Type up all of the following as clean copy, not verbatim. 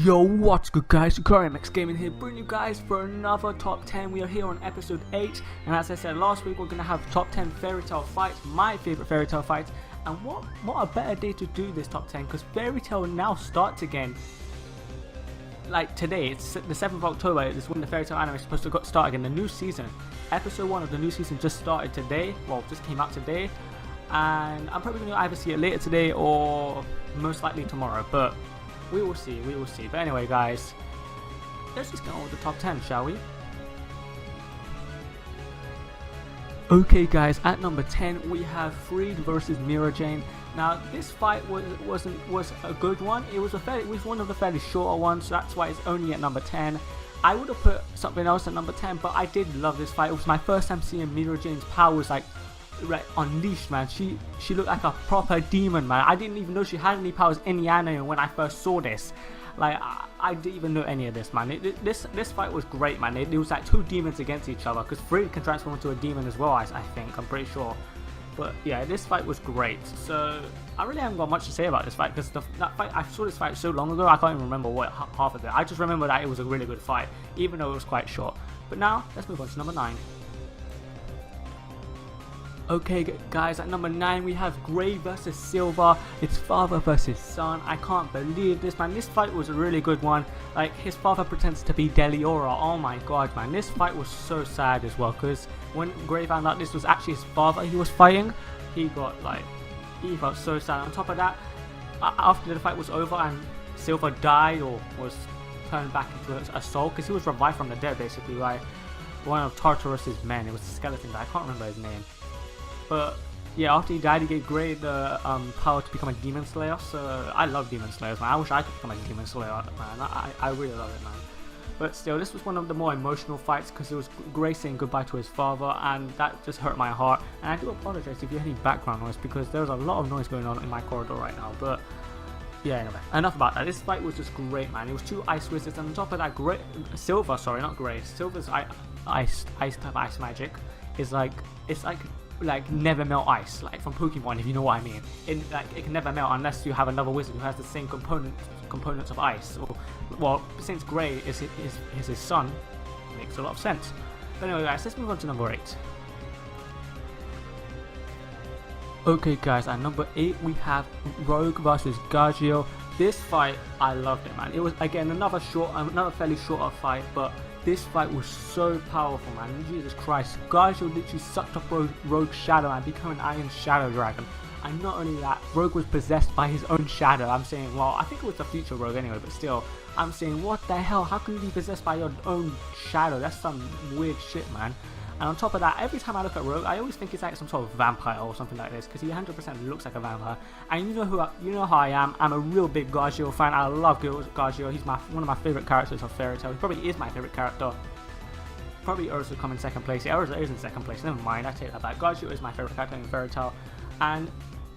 Yo, what's good guys, MX Gaming here, bringing you guys for another top 10. We are here on episode 8, and as I said last week, we're going to have top 10 fairy tale fights, my favourite fairy tale fights. And what a better day to do this top 10, because fairy tale now starts again. Like today, it's the 7th of October, is when the fairy tale anime is supposed to start again, the new season. Episode 1 of the new season just started today, well, just came out today. And I'm probably going to either see it later today or most likely tomorrow, but we will see. But anyway guys, let's just get on with the top 10, shall we? Okay guys, at number 10 we have Freed versus Mira Jane. Now this fight was a good one. It was one of the fairly shorter ones, so that's why it's only at number 10. I would have put something else at number 10, but I did love this fight. It was my first time seeing Mira Jane's powers like unleashed, man. She looked like a proper demon, man. I didn't even know she had any powers in the anime when I first saw this. Like I didn't even know any of this, man. This fight was great, man. It was like two demons against each other, because Freed can transform into a demon as well, I think, I'm pretty sure. But yeah, this fight was great. So I really haven't got much to say about this fight, because I saw this fight so long ago, I can't even remember what half of it. I just remember that it was a really good fight, even though it was quite short. But now let's move on to number 9. Okay guys, at number 9 we have Grey versus Silver. It's father versus son. I can't believe this, man. This fight was a really good one. Like, his father pretends to be Deliora. Oh my god, man. This fight was so sad as well, because when Grey found out this was actually his father he was fighting, he felt so sad. On top of that, after the fight was over and Silver died or was turned back into a soul, because he was revived from the dead basically by one of Tartarus's men. It was a skeleton guy. I can't remember his name. But yeah, after he died, he gave Grey the power to become a demon slayer. So I love demon slayers, man. I wish I could become a demon slayer, man. I really love it, man. But still, this was one of the more emotional fights, because it was Grey saying goodbye to his father, and that just hurt my heart. And I do apologize if you hear any background noise, because there's a lot of noise going on in my corridor right now. But yeah, anyway, enough about that. This fight was just great, man. It was two ice wizards, and on top of that, Silver's ice type ice magic is like never melt ice, like from Pokemon, if you know what I mean. It can never melt unless you have another wizard who has the same components of ice. Well, since Grey is his son, it makes a lot of sense. But anyway guys, let's move on to number 8. Okay guys, at number 8 we have Rogue versus Gargio. This fight, I loved it, man. It was again another fairly shorter fight, but this fight was so powerful, man. Jesus Christ. Gargio literally sucked up Rogue's shadow and became an Iron Shadow Dragon. And not only that, Rogue was possessed by his own shadow. I'm saying, well, I think it was the future Rogue anyway, but still, I'm saying, what the hell? How can you be possessed by your own shadow? That's some weird shit, man. And on top of that, every time I look at Rogue, I always think he's like some sort of vampire or something like this, because he 100% looks like a vampire. And you know how I am. I'm a real big Gargio fan. I love Gargio. He's one of my favorite characters of Fairy Tail. He probably is my favorite character. Probably Ursa come in second place. Yeah, Ursa is in second place. Never mind, I take that back. Gargio is my favorite character in Fairy Tail, and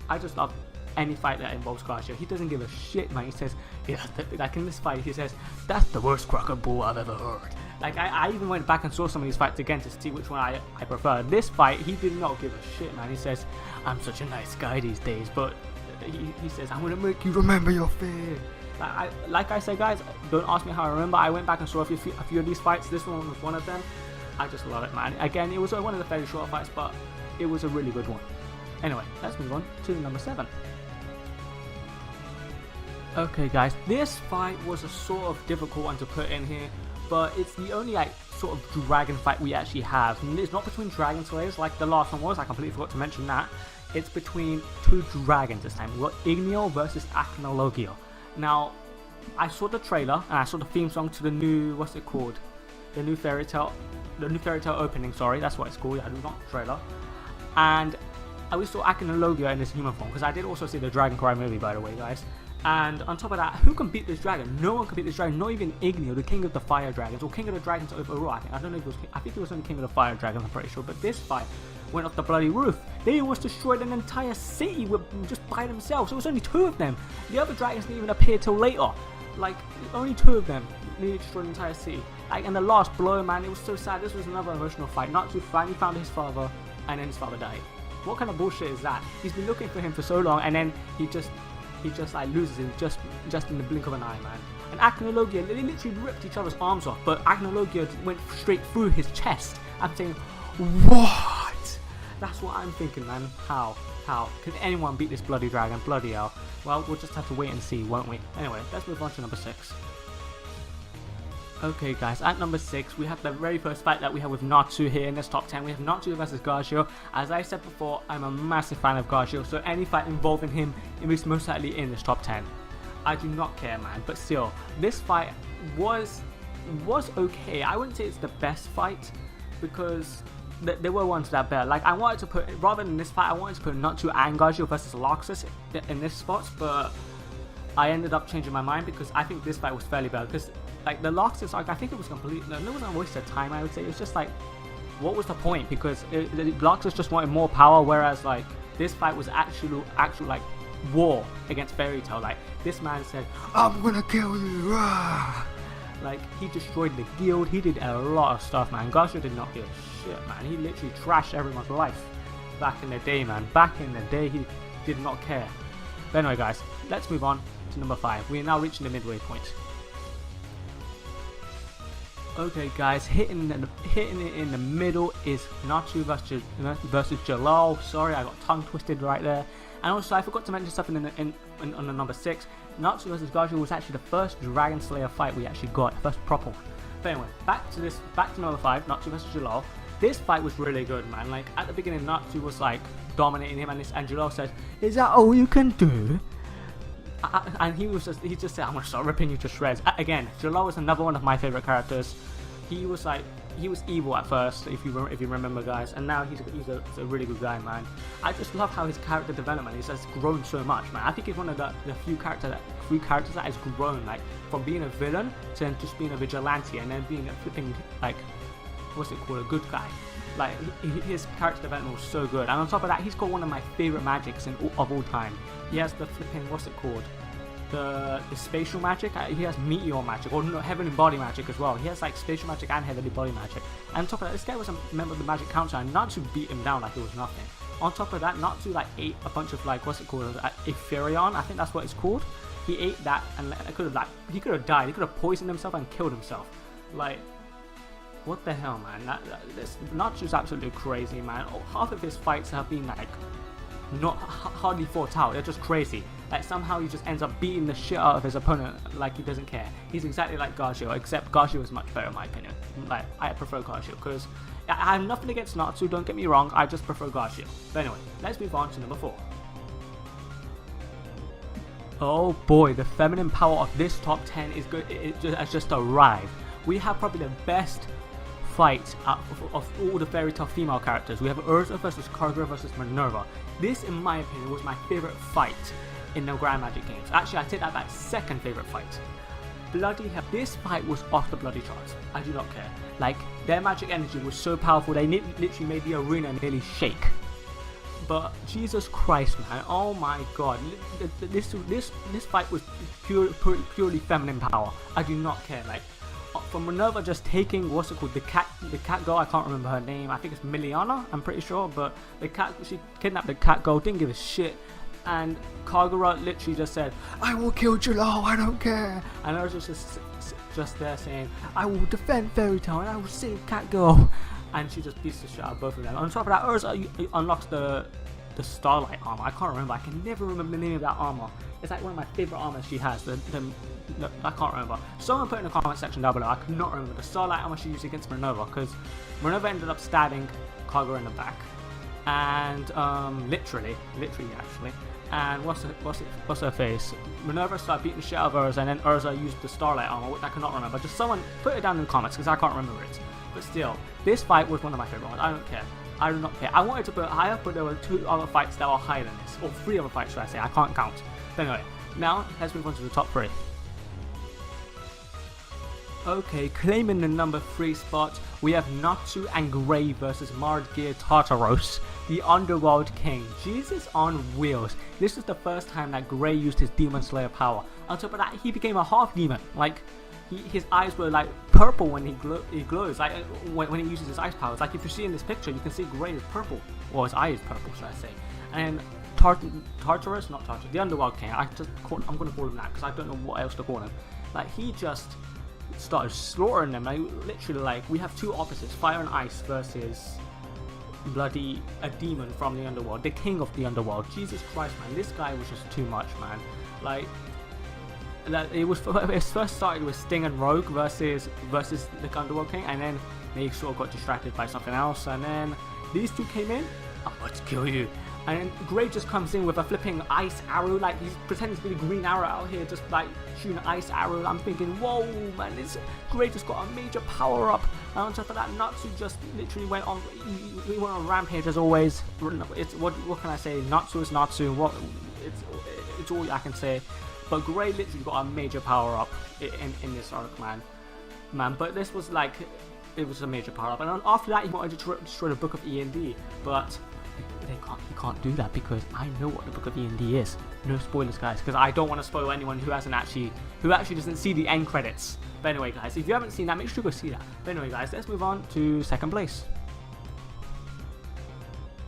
I just love any fight that involves Gargio. He doesn't give a shit, man. He says, yeah, like in this fight, he says, that's the worst crocodile I've ever heard. Like, I even went back and saw some of these fights again to see which one I prefer. This fight, he did not give a shit, man. He says, I'm such a nice guy these days, but he says, I'm gonna make you remember your fear. Like I said, guys, don't ask me how I remember. I went back and saw a few of these fights. This one was one of them. I just love it, man. Again, it was one of the fairly short fights, but it was a really good one. Anyway, let's move on to number 7. Okay guys, this fight was a sort of difficult one to put in here, but it's the only sort of dragon fight we actually have. And it's not between dragon slayers like the last one was. I completely forgot to mention that. It's between two dragons this time. We've got Igneo versus Acnologio. Now, I saw the trailer and I saw the theme song to the new, what's it called? The new fairy tale opening, sorry, that's what it's called. I do not trailer. And we saw Acnologio in his human form, because I did also see the Dragon Cry movie, by the way, guys. And on top of that, who can beat this dragon? No one can beat this dragon, not even Igneo, the king of the fire dragons, or king of the dragons overall. I don't know if it was, I think it was only king of the fire dragons, I'm pretty sure. But this fight went off the bloody roof. They almost destroyed an entire city just by themselves. It was only 2 of them. The other dragons didn't even appear till later. Like, only 2 of them nearly destroyed an entire city. Like, and the last blow, man, it was so sad. This was another emotional fight. Natsu finally found his father, and then his father died. What kind of bullshit is that? He's been looking for him for so long, and then he just he just like loses him just in the blink of an eye, man. And Acnologia, they literally ripped each other's arms off, but Acnologia went straight through his chest. I'm saying, what? That's what I'm thinking, man. How can anyone beat this bloody dragon? Bloody hell. Well, we'll just have to wait and see, won't we? Anyway, let's move on to number 6. Okay guys, at number 6 we have the very first fight that we have with Natsu here in this top 10. We have Natsu versus Gargio. As I said before, I'm a massive fan of Gargio, so any fight involving him is most likely in this top 10. I do not care, man, but still, this fight was okay. I wouldn't say it's the best fight, because there were ones that are better. Like, I wanted to put, rather than this fight, I wanted to put Natsu and Gargio versus Loxus in this spot, but I ended up changing my mind because I think this fight was fairly better. Because like the Loxus arc, I think it was completely, it wasn't a waste of time, I would say. It was just like, what was the point? Because Loxus just wanted more power, whereas like this fight was actual like war against Fairy Tail. Like, this man said, I'm gonna kill you, rah! Like, he destroyed the guild, he did a lot of stuff, man. Gargio did not give a shit, man. He literally trashed everyone's life back in the day, man. Back in the day, he did not care. But anyway guys, let's move on to number 5. We are now reaching the midway point. Okay guys, hitting it in the middle is Natsu versus Jalal. Sorry, I got tongue twisted right there. And also, I forgot to mention something on the number 6. Natsu versus Gargio was actually the first Dragon Slayer fight we actually got, the first proper one. But anyway, back to number 5, Natsu versus Jalal. This fight was really good, man. Like, at the beginning, Natsu was like dominating him, and Jalal says, "Is that all you can do?" And he just said, "I'm gonna start ripping you to shreds." Again, Jalal was another one of my favorite characters. He was evil at first, if you remember, guys, and now he's a really good guy, man. I just love how his character development has grown so much, man. I think he's one of the few characters that has grown, like, from being a villain to then just being a vigilante, and then being a flipping, like, what's it called, a good guy. Like, his character development was so good, and on top of that, he's got one of my favorite magics of all time. He has the flipping, what's it called, the spatial magic. He has meteor magic, or no, heavenly body magic as well. He has like spatial magic and heavenly body magic. And on top of that, this guy was a member of the Magic Council, and Natsu beat him down like it was nothing. On top of that, Natsu like ate a bunch of, like, what's it called, Ephirion, I think that's what it's called. He ate that, and he could have died. He could have poisoned himself and killed himself. Like, what the hell, man? Natsu's absolutely crazy, man. Half of his fights have been like not hardly fought out. They're just crazy. Like, somehow he just ends up beating the shit out of his opponent like he doesn't care. He's exactly like Gargio, except Gargio is much better in my opinion. Like, I prefer Gargio because I have nothing against Natsu, don't get me wrong, I just prefer Gargio. But anyway, let's move on to number 4. Oh boy, the feminine power of this top 10 is good. It has just arrived. We have probably the best fight of all the Fairy Tail female characters. We have Urza versus Kagura versus Minerva. This, in my opinion, was my favorite fight in the Grand Magic games. Actually, I take that back, second favorite fight. Bloody hell, this fight was off the bloody charts. I do not care. Like, their magic energy was so powerful, they literally made the arena nearly shake. But Jesus Christ, man, oh my god, this fight was purely feminine power. I do not care. Like, from Minerva just taking, what's it called, the cat girl, I can't remember her name, I think it's Miliana, I'm pretty sure, but she kidnapped the cat girl, didn't give a shit, and Kagura literally just said, "I will kill Jalal, I don't care," and I was just there saying, "I will defend Fairy Tail and I will save cat girl," and she just beats the shit out of both of them. On top of that, Urza unlocks the Starlight armor. I can't remember, I can never remember the name of that armor. It's like one of my favorite armors she has. I can't remember. Someone put in the comment section down below. I could not remember the Starlight armor she used against Minerva, because Minerva ended up stabbing Kagura in the back, and literally actually. And what's her face? Minerva started beating the shit out of Urza, and then Urza used the Starlight armor, which I cannot remember. Just someone put it down in the comments, because I can't remember it. But still, this fight was one of my favorite ones. I don't care. I do not care. I wanted to put it higher, but there were 2 other fights that were higher than this, or 3 other fights, should I say? I can't count. But anyway, now let's move on to the top 3. Okay, claiming the number 3 spot, we have Natsu and Gray versus Margear Tartaros, the Underworld King. Jesus on wheels. This is the first time that Gray used his Demon Slayer power. On top of that, he became a half demon. Like, his eyes were like purple when he glows. Like, when he uses his ice powers. Like, if you see in this picture, you can see Gray is purple. Well, his eye is purple, should I say. And Tartarus, not Tartarus, the Underworld King. I'm gonna call him that because I don't know what else to call him. Like, he just started slaughtering them. Like, literally, like, we have two opposites, fire and ice versus bloody a demon from the underworld, the king of the underworld. Jesus Christ, man, this guy was just too much, man. Like, it first started with Sting and Rogue versus the Underworld King, and then they sort of got distracted by something else, and then these two came in. I'm about to kill you. And then Gray just comes in with a flipping ice arrow, like he's pretending to be the Green Arrow out here, just like shooting an ice arrow. I'm thinking, whoa, man, Gray just got a major power up. And on top of that, Natsu just literally went on a rampage as always. It's what can I say? Natsu is Natsu. It's all I can say. But Gray literally got a major power up in this arc, man. But this was like, it was a major power up. And then after that, he wanted to destroy the Book of E&D, but he can't do that because I know what the Book of E&D is. No spoilers, guys, because I don't want to spoil anyone who actually doesn't see the end credits. But anyway, guys, if you haven't seen that, make sure you go see that. But anyway, guys, let's move on to second place.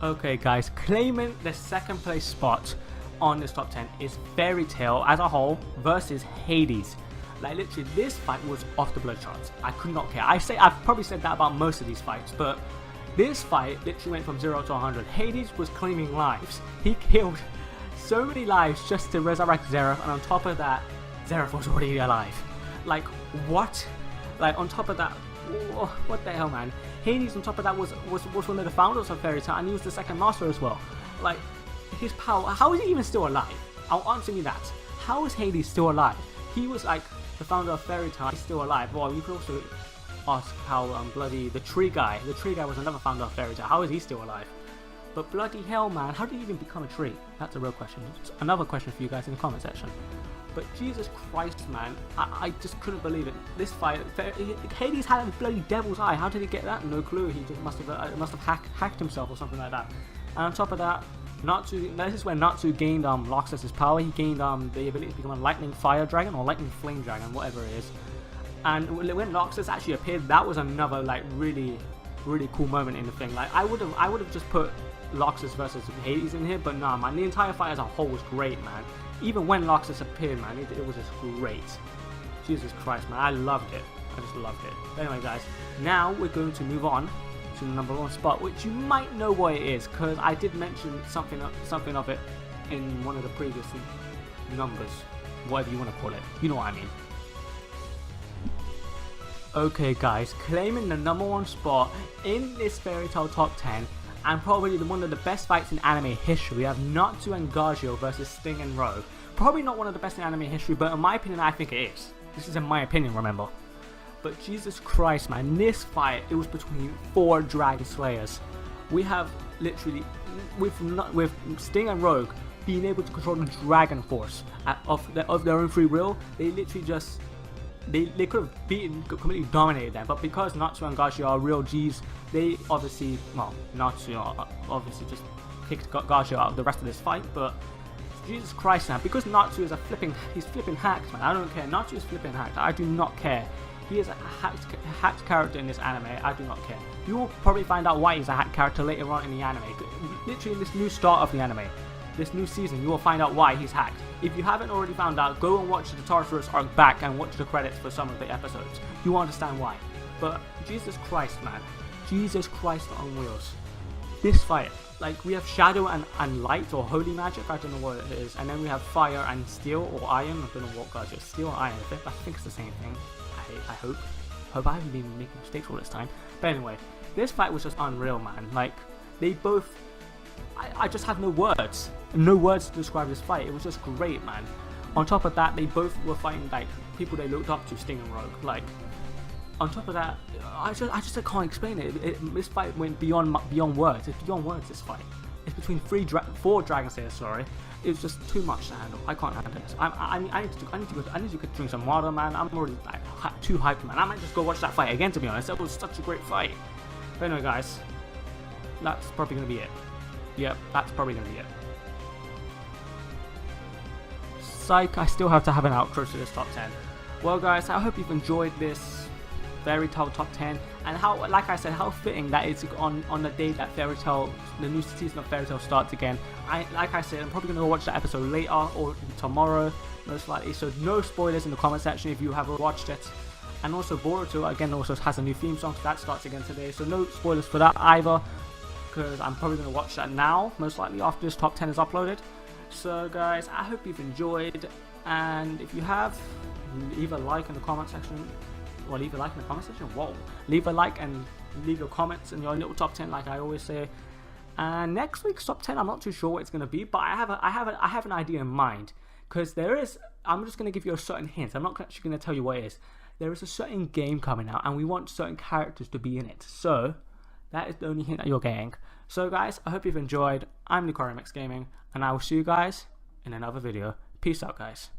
Okay, guys, claiming the second place spot on this top 10 is Fairy Tail as a whole versus Hades. Like, literally, this fight was off the blood charts. I could not care. I've probably said that about most of these fights, but this fight literally went from 0 to 100. Hades was claiming lives. He killed so many lives just to resurrect Zeref, and on top of that, Zeref was already alive. Like, what? Like, on top of that, what the hell, man? Hades, on top of that, was one of the founders of Fairy Tail, and he was the second master as well. Like, his power, how is he even still alive? I'll answer me that. How is Hades still alive? He was like the founder of Fairy Tail, he's still alive. Well, you could also ask how bloody the tree guy was another founder of Fairy Tail. How is he still alive? But bloody hell, man, how did he even become a tree? That's a real question. It's another question for you guys in the comment section. But Jesus Christ, man, I just couldn't believe it. This fight, Hades had a bloody devil's eye. How did he get that? No clue. He just must have hacked himself or something like that. And on top of that, Natsu, this is when Natsu gained Loxus's power. He gained the ability to become a lightning fire dragon or lightning flame dragon, whatever it is. And when Loxus actually appeared, that was another like really cool moment in the thing. Like, I would have just put Loxus versus Hades in here, but nah, man, the entire fight as a whole was great, man. Even when Loxus appeared, man, it was just great. Jesus Christ, man, I loved it. I just loved it. But anyway, guys, now we're going to move on to the number 1 spot, which you might know what it is, because I did mention something of it in one of the previous numbers, whatever you want to call it. You know what I mean. Okay, guys, claiming the number 1 spot in this Fairy Tail top 10, and probably one of the best fights in anime history, we have Natsu and Gagio versus Sting and Rogue. Probably not one of the best in anime history, but in my opinion, I think it is. This is in my opinion, remember. But Jesus Christ, man, this fight, it was between 4 Dragon Slayers. We have literally, with Sting and Rogue being able to control the Dragon Force of their own free will, they literally just, they could have completely dominated them. But because Natsu and Gagio are real G's, they obviously, well, Natsu obviously just kicked Gagio out of the rest of this fight. But Jesus Christ, man, because Natsu is he's flipping hacked, man. I don't care. Natsu is flipping hacked. I do not care. He is a hacked character in this anime. I do not care. You will probably find out why he's a hacked character later on in the anime. Literally in this new start of the anime, this new season, you will find out why he's hacked. If you haven't already found out, go and watch the Tartarus arc back and watch the credits for some of the episodes. You will understand why. But Jesus Christ, man. Jesus Christ on wheels. This fight, like, we have shadow and light or holy magic, I don't know what it is, and then we have fire and steel or iron, I don't know what guys, it's steel or iron, I think it's the same thing. I hope I haven't been making mistakes all this time. But anyway, this fight was just unreal, man. Like, they both, I just have no words to describe this fight. It was just great, man. On top of that, they both were fighting like people they looked up to, Sting and Rogue. Like, on top of that, I just can't explain it. This fight went beyond words. It's beyond words. This fight. It's between 4 Dragon Slayers. Sorry, it's just too much to handle. I can't handle this. I need to go drink some water, man. I'm already like too hyped, man. I might just go watch that fight again. To be honest, that was such a great fight. But anyway, guys, that's probably gonna be it. Yep, that's probably gonna be it. Psych, I still have to have an outro to this top 10. Well, guys, I hope you've enjoyed this Fairy Tail top 10, and how, like I said, how fitting that is on the day that Fairy Tail, the new season of Fairy Tail starts again. Like I said, I'm probably gonna watch that episode later or tomorrow, most likely. So no spoilers in the comment section if you haven't watched it. And also Boruto again also has a new theme song, so that starts again today. So no spoilers for that either, because I'm probably gonna watch that now, most likely after this top 10 is uploaded. So guys, I hope you've enjoyed, and if you have, leave a like in the comment section. Well, leave a like in the comment section. Whoa! Leave a like and leave your comments in your little top 10, like I always say. And next week's top 10, I'm not too sure what it's gonna be, but I have an idea in mind, because there is. I'm just gonna give you a certain hint. I'm not actually gonna tell you what it is. There is a certain game coming out, and we want certain characters to be in it. So that is the only hint that you're getting. So guys, I hope you've enjoyed. I'm NicoreMX Gaming, and I will see you guys in another video. Peace out, guys.